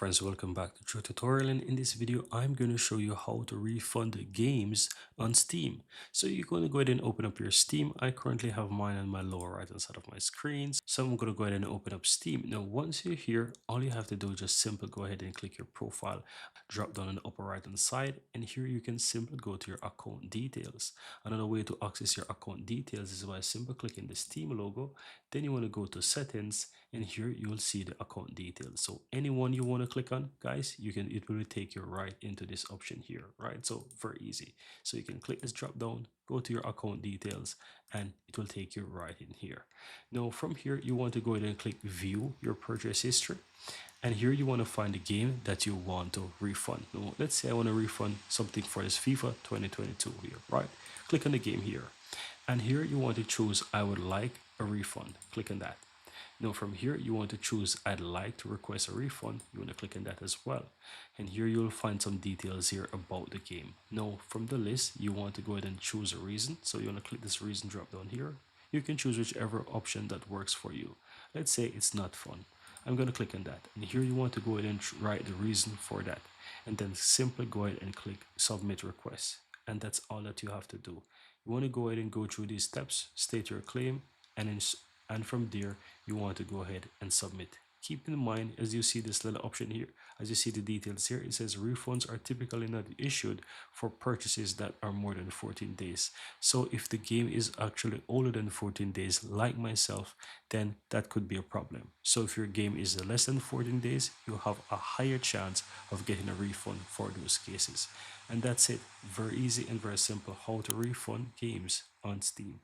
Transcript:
Friends, welcome back to True Tutorial, and in this video I'm going to show you how to refund games on Steam. So you're going to go ahead and open up your Steam. I currently have mine on my lower right hand side of my screen, so I'm going to go ahead and open up Steam. Now once you're here, all you have to do is just simply go ahead and click your profile, drop down on the upper right hand side, and here you can simply go to your account details. Another way to access your account details is by simply clicking the Steam logo. Then you want to go to settings, and here you will see the account details. So anyone you want to click on, guys, it will take you right into this option here, right? So very easy. So you can click this drop down, go to your account details, and it will take you right in here. Now from here you want to go ahead and click view your purchase history, and here you want to find the game that you want to refund. Now let's say I want to refund something for this FIFA 2022 here, right? Click on the game here, and here you want to choose I would like a refund. Click on that. Now from here you want to choose I'd like to request a refund. You want to click on that as well, and here you'll find some details here about the game. Now from the list you want to go ahead and choose a reason, so you want to click this reason drop down here. You can choose whichever option that works for you. Let's say it's not fun. I'm going to click on that, and here you want to go ahead and write the reason for that, and then simply go ahead and click submit request, and that's all that you have to do. You want to go ahead and go through these steps, state your claim, and from there you want to go ahead and submit. Keep in mind, as you see this little option here, as you see the details here, it says refunds are typically not issued for purchases that are more than 14 days. So if the game is actually older than 14 days, like myself, then that could be a problem. So if your game is less than 14 days, you have a higher chance of getting a refund for those cases. And that's it. Very easy and very simple how to refund games on Steam.